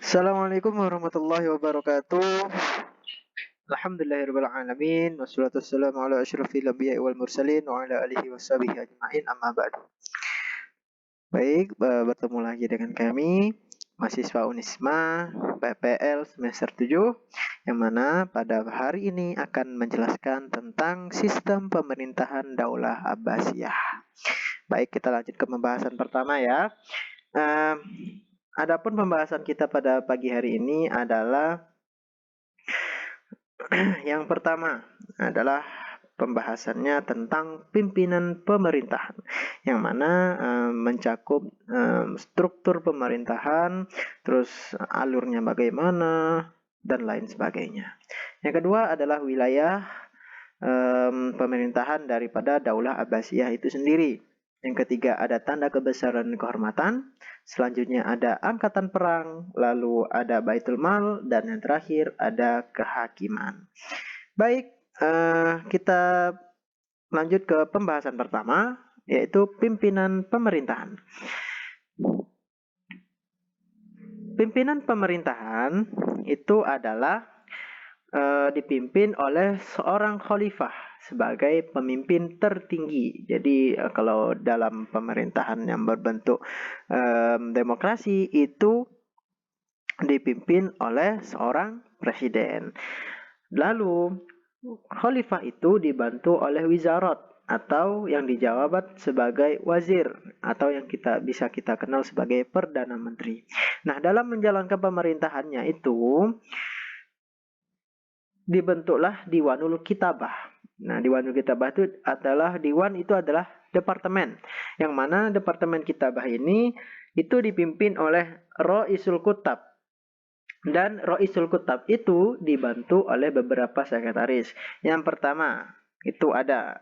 Assalamualaikum warahmatullahi wabarakatuh. Alhamdulillahirabbil alamin wassalatu wassalamu ala asyrofil anbiya'i wal mursalin wa ala alihi washabihi ajmain amma ba'du. Baik, bertemu lagi dengan kami mahasiswa Unisma PPL semester 7 yang mana pada hari ini akan menjelaskan tentang sistem pemerintahan Daulah Abbasiyah. Baik, kita lanjut ke pembahasan pertama ya. Adapun pembahasan kita pada pagi hari ini adalah yang pertama adalah pembahasannya tentang pimpinan pemerintahan, yang mana mencakup struktur pemerintahan, terus alurnya bagaimana, dan lain sebagainya. Yang kedua adalah wilayah pemerintahan daripada Daulah Abbasiyah itu sendiri. Yang ketiga ada tanda kebesaran dan kehormatan. Selanjutnya ada angkatan perang, lalu ada Baitul Mal, dan yang terakhir ada kehakiman. Baik, kita lanjut ke pembahasan pertama, yaitu pimpinan pemerintahan. Pimpinan pemerintahan itu adalah dipimpin oleh seorang khalifah sebagai pemimpin tertinggi. Jadi kalau dalam pemerintahan yang berbentuk demokrasi itu dipimpin oleh seorang presiden. Lalu khalifah itu dibantu oleh wizarat atau yang dijabat sebagai wazir atau yang bisa kita kenal sebagai perdana menteri. Nah, dalam menjalankan pemerintahannya itu dibentuklah Diwanul Kitabah. Nah, Diwanul Kitabah itu adalah departemen, yang mana departemen kitabah ini itu dipimpin oleh Roisul Kutab. Dan Roisul Kutab itu dibantu oleh beberapa sekretaris. Yang pertama, itu ada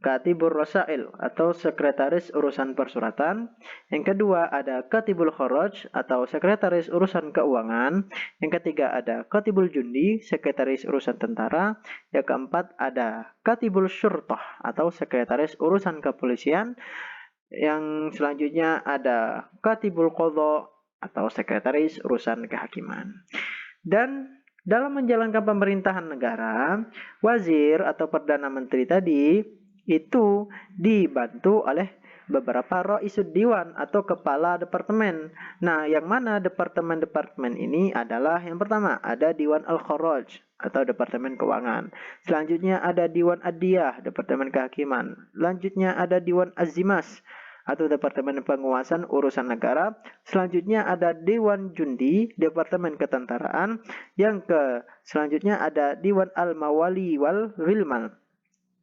Katibur Rosail atau sekretaris urusan persuratan. Yang kedua ada Katibul Kharaj atau sekretaris urusan keuangan. Yang ketiga ada Katibul Jundi, sekretaris urusan tentara. Yang keempat ada Katibul Syurtah atau sekretaris urusan kepolisian. Yang selanjutnya ada Katibul Qadha atau sekretaris urusan kehakiman. Dan dalam menjalankan pemerintahan negara, wazir atau perdana menteri tadi itu dibantu oleh beberapa Raisud Diwan atau kepala departemen. Nah, yang mana departemen-departemen ini adalah yang pertama ada Diwan Al-Kharaj atau departemen keuangan. Selanjutnya ada Diwan Ad-Diyah, departemen kehakiman. Selanjutnya ada Diwan Az-Zimas atau departemen penguasaan urusan negara. Selanjutnya ada Dewan Jundi, departemen ketentaraan. Selanjutnya ada Diwan Al-Mawali wal Ghilman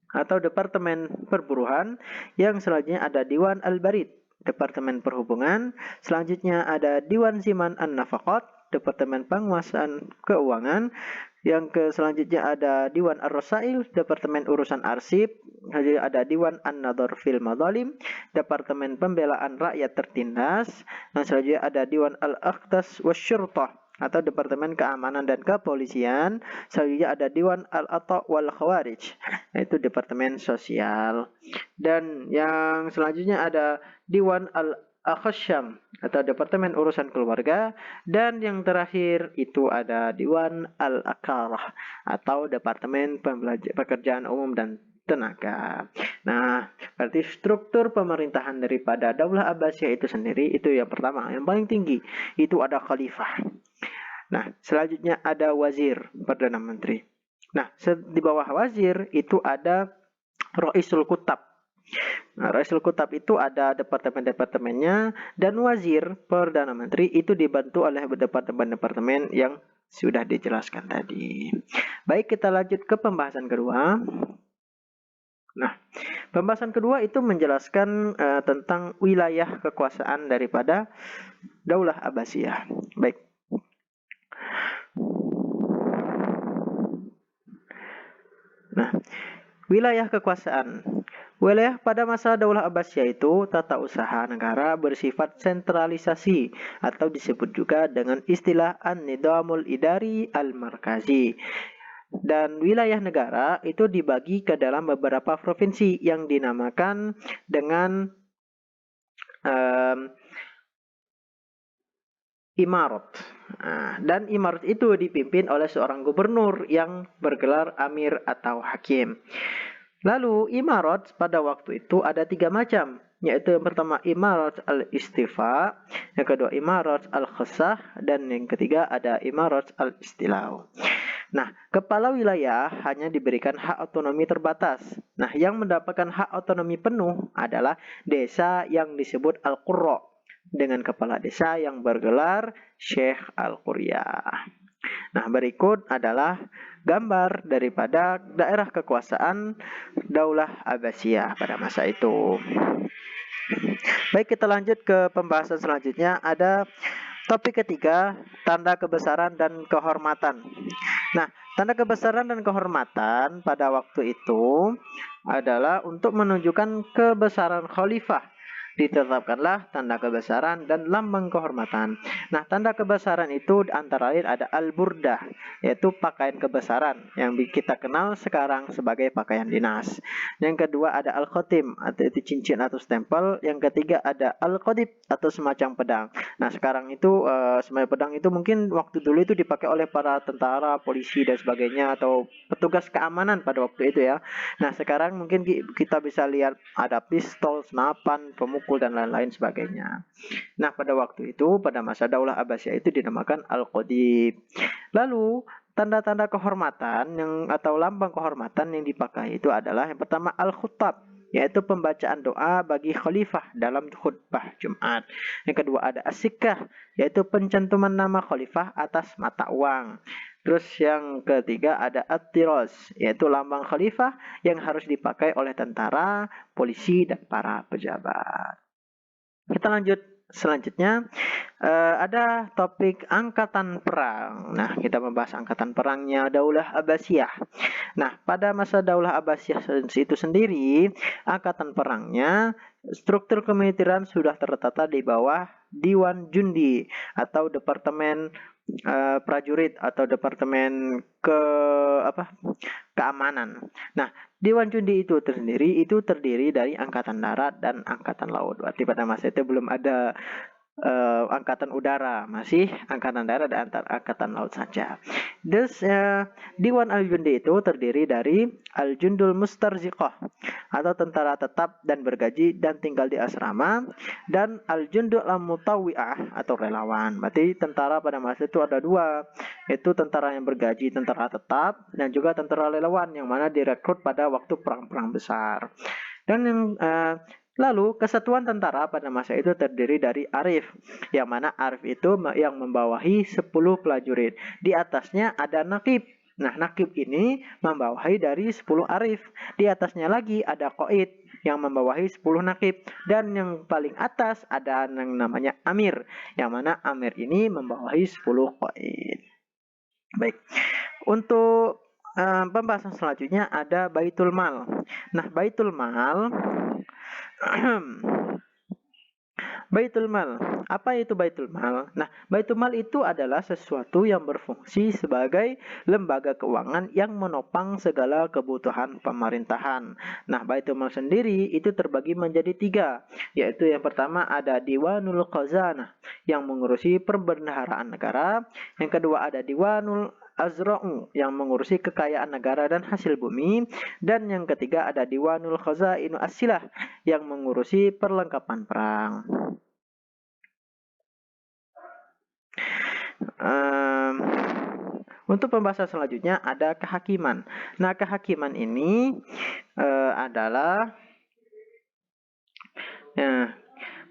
atau departemen perburuhan. Yang selanjutnya ada Diwan Al-Barid, departemen perhubungan. Selanjutnya ada Diwan Ziman An-Nafaqat, departemen penguasaan keuangan. Yang selanjutnya ada Diwan Ar-Rosail, departemen urusan arsip. Selanjutnya ada Diwan An-Nadhar fil Madzalim, departemen pembelaan rakyat tertindas. Dan selanjutnya ada Diwan Al-Akhtas Wasyurtah atau departemen keamanan dan kepolisian. Selanjutnya ada Diwan Al-Ata wal Khawarij, yaitu departemen sosial. Dan yang selanjutnya ada Diwan Al-Akhsyam atau departemen urusan keluarga. Dan yang terakhir itu ada Diwan Al-Akarah atau departemen pekerjaan umum dan tenaga. Nah, berarti struktur pemerintahan daripada Daulah Abbasiyah itu sendiri itu yang pertama, yang paling tinggi itu ada khalifah. Nah, selanjutnya ada wazir, perdana menteri. Nah, di bawah wazir itu ada Roisul Kutab. Nah, Roisul Kutab itu ada departemen-departemennya, dan wazir, perdana menteri itu dibantu oleh departemen-departemen yang sudah dijelaskan tadi. Baik, kita lanjut ke pembahasan kedua. Nah, pembahasan kedua itu menjelaskan tentang wilayah kekuasaan daripada Daulah Abbasiyah. Baik. Nah, wilayah kekuasaan. Wilayah pada masa Daulah Abbasiyah itu tata usaha negara bersifat sentralisasi atau disebut juga dengan istilah An-Nidhamul Idari Al-Markazi. Dan wilayah negara itu dibagi ke dalam beberapa provinsi yang dinamakan dengan imarat. Dan imarat itu dipimpin oleh seorang gubernur yang bergelar amir atau hakim. Lalu imarat pada waktu itu ada 3 macam, yaitu yang pertama imarat al-istifa, yang kedua imarat al-khassah, dan yang ketiga ada imarat al-istilau. Nah, kepala wilayah hanya diberikan hak otonomi terbatas. Nah, yang mendapatkan hak otonomi penuh adalah desa yang disebut al-qurra, dengan kepala desa yang bergelar Syekh al-Quryah. Nah, berikut adalah gambar daripada daerah kekuasaan Daulah Abbasiyah pada masa itu. Baik, kita lanjut ke pembahasan selanjutnya. Ada topik ketiga, tanda kebesaran dan kehormatan. Nah, tanda kebesaran dan kehormatan pada waktu itu adalah untuk menunjukkan kebesaran khalifah. Ditetapkanlah tanda kebesaran dan lambang kehormatan. Nah, tanda kebesaran itu antara lain ada al-burdah, yaitu pakaian kebesaran yang kita kenal sekarang sebagai pakaian dinas. Yang kedua ada al-khotim, atau itu cincin atau stempel. Yang ketiga ada al-qadib atau semacam pedang. Nah, sekarang itu semacam pedang itu mungkin waktu dulu itu dipakai oleh para tentara, polisi dan sebagainya, atau petugas keamanan pada waktu itu ya. Nah, sekarang mungkin kita bisa lihat ada pistol, senapan, pemukul dan lain-lain sebagainya. Nah, pada waktu itu pada masa Daulah Abbasiyah itu dinamakan al-qadib. Lalu tanda-tanda kehormatan atau lambang kehormatan yang dipakai itu adalah yang pertama al-khutab, yaitu pembacaan doa bagi khalifah dalam khutbah Jumat. Yang kedua ada as-sikkah, yaitu pencantuman nama khalifah atas mata uang. Terus yang ketiga ada at-tiraz, yaitu lambang khalifah yang harus dipakai oleh tentara, polisi, dan para pejabat. Kita lanjut selanjutnya. Ada topik angkatan perang. Nah, kita membahas angkatan perangnya Daulah Abbasiyah. Nah, pada masa Daulah Abbasiyah itu sendiri, angkatan perangnya, struktur kemiliteran sudah tertata di bawah Diwan Jundi atau Departemen Prajurit atau Departemen keamanan. Nah, Dewan Jundi itu terdiri dari angkatan darat dan angkatan laut. Berarti pada masa itu belum ada angkatan udara, masih angkatan darat dan angkatan laut saja. Terus Dewan Al-Jundi itu terdiri dari Al-Jundul Mustarziqah atau tentara tetap dan bergaji dan tinggal di asrama, dan Al-Jundul Al-Mutawwi'ah atau relawan. Berarti tentara pada masa itu ada 2, yaitu tentara yang bergaji, tentara tetap, dan juga tentara relawan yang mana direkrut pada waktu perang-perang besar. Dan yang lalu kesatuan tentara pada masa itu terdiri dari Arif, yang mana Arif itu yang membawahi 10 prajurit. Di atasnya ada Nakib. Nah, Nakib ini membawahi dari 10 Arif. Di atasnya lagi ada Qaid yang membawahi 10 Nakib. Dan yang paling atas ada yang namanya Amir, yang mana Amir ini membawahi 10 Qaid. Baik, untuk pembahasan selanjutnya ada Baitul Mal. Nah, Baitul Mal Baitul Mal. Apa itu Baitul Mal? Nah, Baitul Mal itu adalah sesuatu yang berfungsi sebagai lembaga keuangan yang menopang segala kebutuhan pemerintahan. Nah, Baitul Mal sendiri itu terbagi menjadi 3, yaitu yang pertama ada Diwanul Khazanah yang mengurusi perbendaharaan negara, yang kedua ada Diwanul Azra'u yang mengurusi kekayaan negara dan hasil bumi, dan yang ketiga ada Diwanul Khazainu As-Silah yang mengurusi perlengkapan perang. Untuk pembahasan selanjutnya ada kehakiman. Nah, kehakiman ini adalah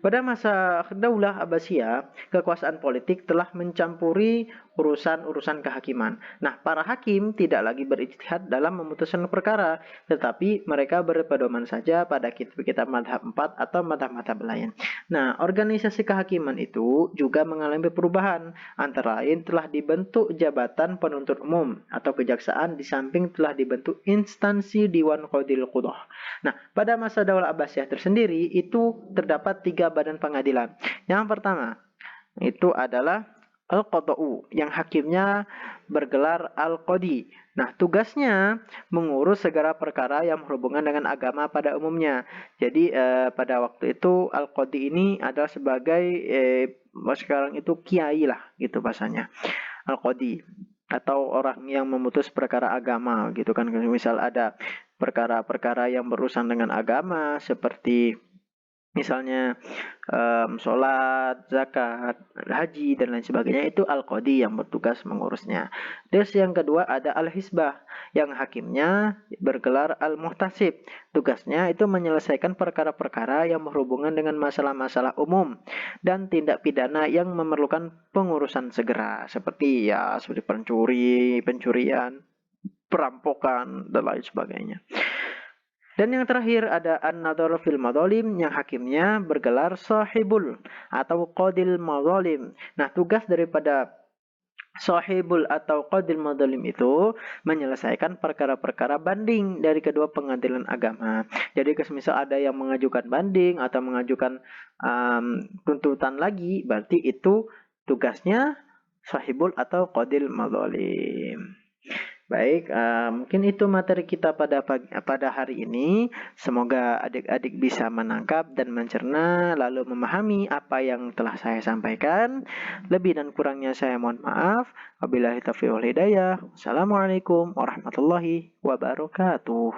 pada masa Daulah Abbasiyah, kekuasaan politik telah mencampuri urusan-urusan kehakiman. Nah, para hakim tidak lagi berijtihad dalam memutuskan perkara, tetapi mereka berpedoman saja pada kitab-kitab madhab 4 atau madhab-madhab lain. Nah, organisasi kehakiman itu juga mengalami perubahan. Antara lain telah dibentuk jabatan penuntut umum atau kejaksaan, di samping telah dibentuk instansi Diwan Qadil Qudah. Nah, pada masa Daulah Abbasiyah tersendiri itu terdapat 3 badan pengadilan. Yang pertama itu adalah Al-Qada'u, yang hakimnya bergelar al-qadi. Nah, tugasnya mengurus segala perkara yang berhubungan dengan agama pada umumnya. Jadi pada waktu itu al-qadi ini adalah sebagai sekarang itu kiai lah gitu bahasanya. Al-qadi atau orang yang memutus perkara agama gitu kan. Misal ada perkara-perkara yang berurusan dengan agama seperti misalnya sholat, zakat, haji dan lain sebagainya, itu al-qadi yang bertugas mengurusnya. Terus yang kedua ada al-hisbah yang hakimnya bergelar al-muhtasib. Tugasnya itu menyelesaikan perkara-perkara yang berhubungan dengan masalah-masalah umum dan tindak pidana yang memerlukan pengurusan segera seperti pencurian, perampokan dan lain sebagainya. Dan yang terakhir ada an-nadhar fil madzalim yang hakimnya bergelar sahibul atau qadil madzalim. Nah, tugas daripada sahibul atau qadil madzalim itu menyelesaikan perkara-perkara banding dari kedua pengadilan agama. Jadi misal ada yang mengajukan banding atau mengajukan tuntutan lagi, berarti itu tugasnya sahibul atau qadil madzalim. Baik, mungkin itu materi kita pada hari ini. Semoga adik-adik bisa menangkap dan mencerna lalu memahami apa yang telah saya sampaikan. Lebih dan kurangnya saya mohon maaf. Wabillahi taufiq wal hidayah. Wassalamualaikum warahmatullahi wabarakatuh.